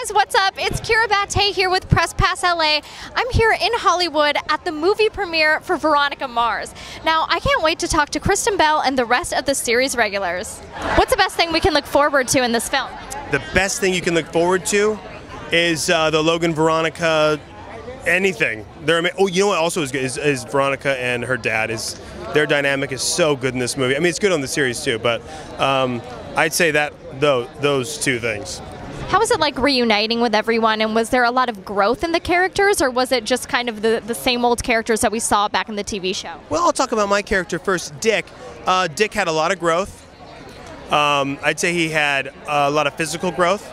guys, what's up? It's Kira Batey here with Press Pass LA. I'm here in Hollywood at the movie premiere for Veronica Mars. Now, I can't wait to talk to Kristen Bell and the rest of the series regulars. What's the best thing we can look forward to in this film? The best thing you can look forward to is the Logan Veronica anything. Oh, you know what also is good is Veronica and her dad. Their dynamic is so good in this movie. I mean, it's good on the series too, but I'd say that those two things. How was it like reuniting with everyone, and was there a lot of growth in the characters, or was it just kind of the same old characters that we saw back in the TV show? Well, I'll talk about my character first, Dick. Dick had a lot of growth. I'd say he had a lot of physical growth,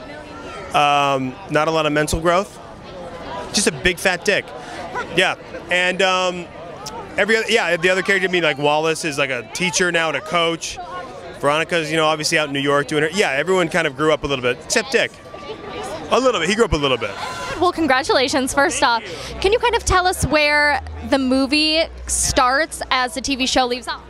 not a lot of mental growth. Just a big fat dick. Yeah, and the other character, like Wallace, is like a teacher now and a coach. Veronica's, obviously out in New York doing her. Yeah, everyone kind of grew up a little bit, except Dick. A little bit. He grew up a little bit. Well, congratulations, first off. Can you kind of tell us where the movie starts as the TV show leaves off?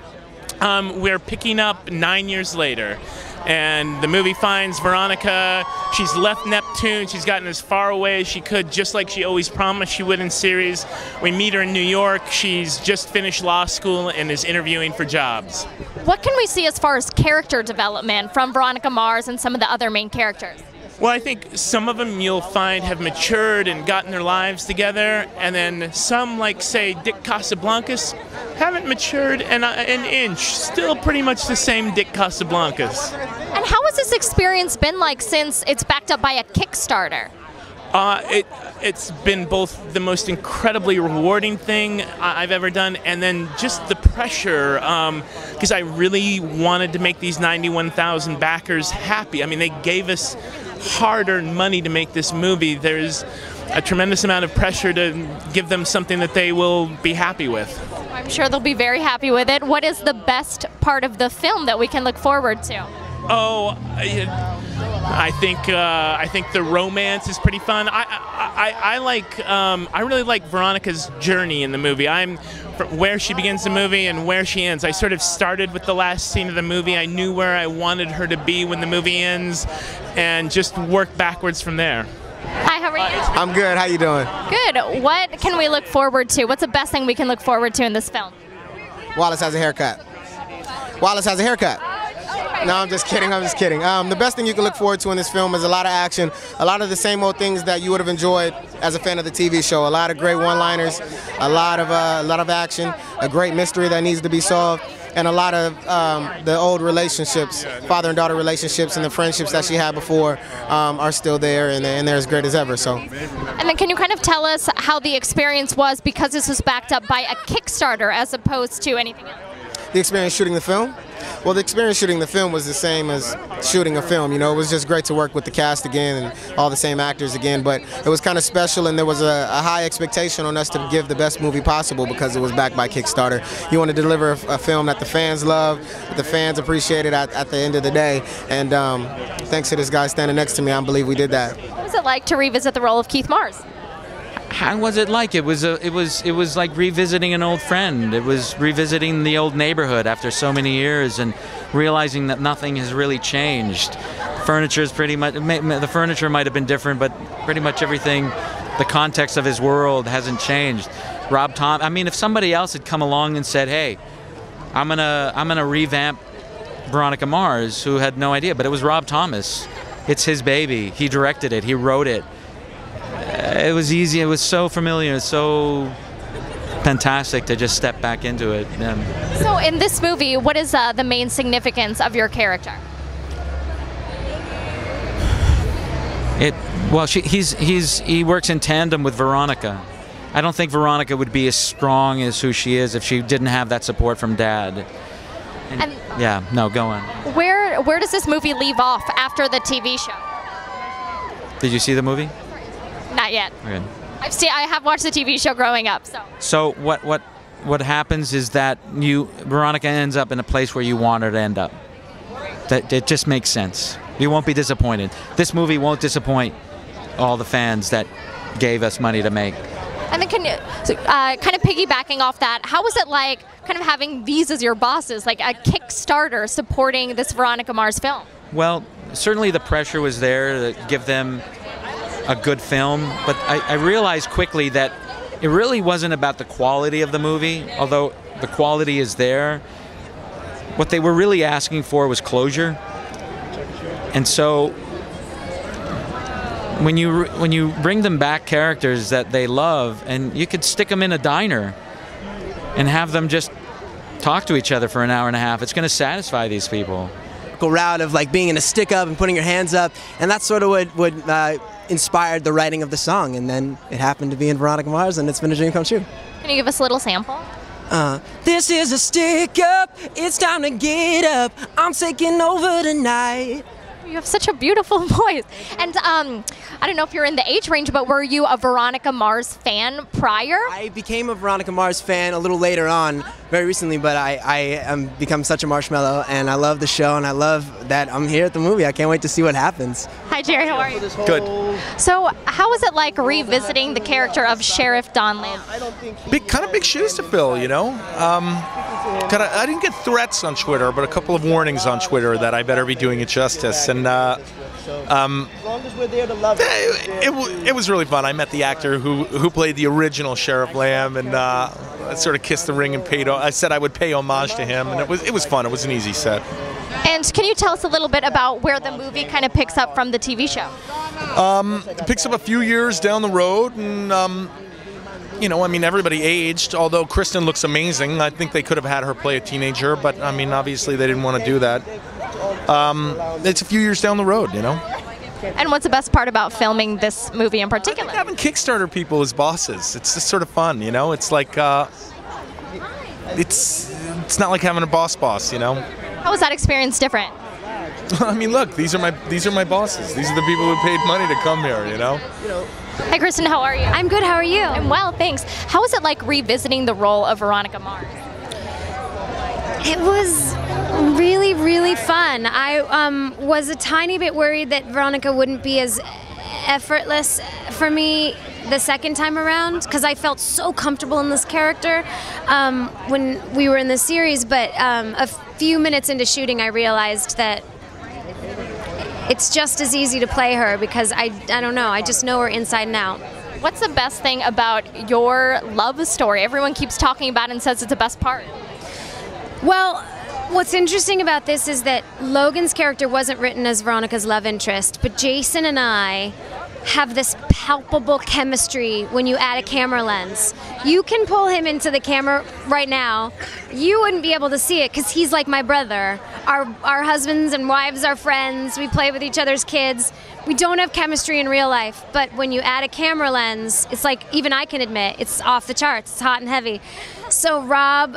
We're picking up 9 years later. And the movie finds Veronica. She's left Neptune. She's gotten as far away as she could, just like she always promised she would in series. We meet her in New York. She's just finished law school and is interviewing for jobs. What can we see as far as character development from Veronica Mars and some of the other main characters? Well, I think some of them you'll find have matured and gotten their lives together, and then some, like, say, Dick Casablancas, haven't matured an inch. Still pretty much the same Dick Casablancas. And how has this experience been like since it's backed up by a Kickstarter? It's been both the most incredibly rewarding thing I've ever done, and then just the pressure, because I really wanted to make these 91,000 backers happy. I mean, they gave us hard-earned money to make this movie. There's a tremendous amount of pressure to give them something that they will be happy with. I'm sure they'll be very happy with it. What is the best part of the film that we can look forward to? Oh, I think the romance is pretty fun. I really like Veronica's journey in the movie. Where she begins the movie and where she ends. I sort of started with the last scene of the movie. I knew where I wanted her to be when the movie ends, and just worked backwards from there. Hi, how are you? I'm good. How you doing? Good. What can we look forward to? What's the best thing we can look forward to in this film? Wallace has a haircut. Wallace has a haircut. No, I'm just kidding. I'm just kidding. The best thing you can look forward to in this film is a lot of action, a lot of the same old things that you would have enjoyed as a fan of the TV show. A lot of great one-liners, a lot of action, a great mystery that needs to be solved, and a lot of the old relationships, father and daughter relationships, and the friendships that she had before are still there, and they're as great as ever. So. And then can you kind of tell us how the experience was, because this was backed up by a Kickstarter as opposed to anything else? The experience shooting the film? Well, the experience shooting the film was the same as shooting a film. It was just great to work with the cast again and all the same actors again, but it was kind of special, and there was a high expectation on us to give the best movie possible because it was backed by Kickstarter. You want to deliver a film that the fans love, that the fans appreciated at the end of the day, and thanks to this guy standing next to me, I believe we did that. What was it like to revisit the role of Keith Mars? How was it like? It was like revisiting an old friend. It was revisiting the old neighborhood after so many years and realizing that nothing has really changed. Furniture is pretty much, the furniture might have been different, but pretty much everything, the context of his world hasn't changed. I mean, if somebody else had come along and said, "Hey, I'm gonna revamp Veronica Mars," who had no idea, but it was Rob Thomas. It's his baby. He directed it. He wrote it. It was easy. It was so familiar, so fantastic to just step back into it. Yeah. So in this movie, what is the main significance of your character? He works in tandem with Veronica. I don't think Veronica would be as strong as who she is if she didn't have that support from Dad. And yeah, no, go on. Where does this movie leave off after the TV show? Did you see the movie? Not yet. Okay. I have watched the TV show growing up. So what happens is that Veronica ends up in a place where you want her to end up. It just makes sense. You won't be disappointed. This movie won't disappoint all the fans that gave us money to make. And then kind of piggybacking off that, how was it like kind of having these as your bosses, like a Kickstarter supporting this Veronica Mars film? Well, certainly the pressure was there to give them a good film, but I realized quickly that it really wasn't about the quality of the movie, although the quality is there. What they were really asking for was closure. And so when you bring them back characters that they love, and you could stick them in a diner and have them just talk to each other for an hour and a half, it's going to satisfy these people. Route of like being in a stick up and putting your hands up, and that's sort of what inspired the writing of the song, and then it happened to be in Veronica Mars, and it's been a dream come true. Can you give us a little sample? This is a stick up, it's time to get up, I'm taking over tonight. You have such a beautiful voice. And I don't know if you're in the age range, but were you a Veronica Mars fan prior? I became a Veronica Mars fan a little later on, very recently, but I am become such a marshmallow, and I love the show, and I love that I'm here at the movie. I can't wait to see what happens. Hi, Jerry. How are you? Good. So, how was it like revisiting the character of Sheriff Don Lamb? Kind of big shoes to fill, you know. I didn't get threats on Twitter, but a couple of warnings on Twitter that I better be doing it justice. And it was really fun. I met the actor who played the original Sheriff Lamb, and I sort of kissed the ring and I said I would pay homage to him, and it was fun. It was an easy set. And can you tell us a little bit about where the movie kind of picks up from the TV show? It picks up a few years down the road, and you know, I mean, everybody aged, although Kristen looks amazing. I think they could have had her play a teenager, but I mean, obviously they didn't want to do that. It's a few years down the road, you know. And what's the best part about filming this movie in particular? I think having Kickstarter people as bosses. It's just sort of fun, you know. It's like, it's not like having a boss, you know. How was that experience different? I mean, look, these are my bosses. These are the people who paid money to come here, you know. Hi, Kristen. How are you? I'm good. How are you? I'm well, thanks. How was it like revisiting the role of Veronica Mars? It was really, really fun. I was a tiny bit worried that Veronica wouldn't be as effortless for me the second time around, because I felt so comfortable in this character when we were in the series, but a few minutes into shooting I realized that it's just as easy to play her, because I don't know, I just know her inside and out. What's the best thing about your love story? Everyone keeps talking about it and says it's the best part. Well, what's interesting about this is that Logan's character wasn't written as Veronica's love interest, but Jason and I have this palpable chemistry when you add a camera lens. You can pull him into the camera right now. You wouldn't be able to see it because he's like my brother. Our husbands and wives are friends. We play with each other's kids. We don't have chemistry in real life, but when you add a camera lens, it's like, even I can admit, it's off the charts. It's hot and heavy. So Rob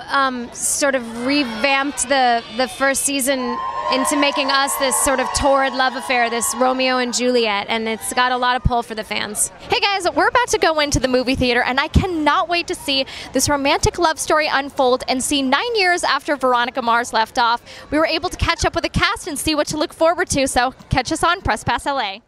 sort of revamped the first season into making us this sort of torrid love affair, this Romeo and Juliet, and it's got a lot of pull for the fans. Hey guys, we're about to go into the movie theater, and I cannot wait to see this romantic love story unfold and see 9 years after Veronica Mars left off. We were able to catch up with the cast and see what to look forward to, so catch us on Press Pass LA.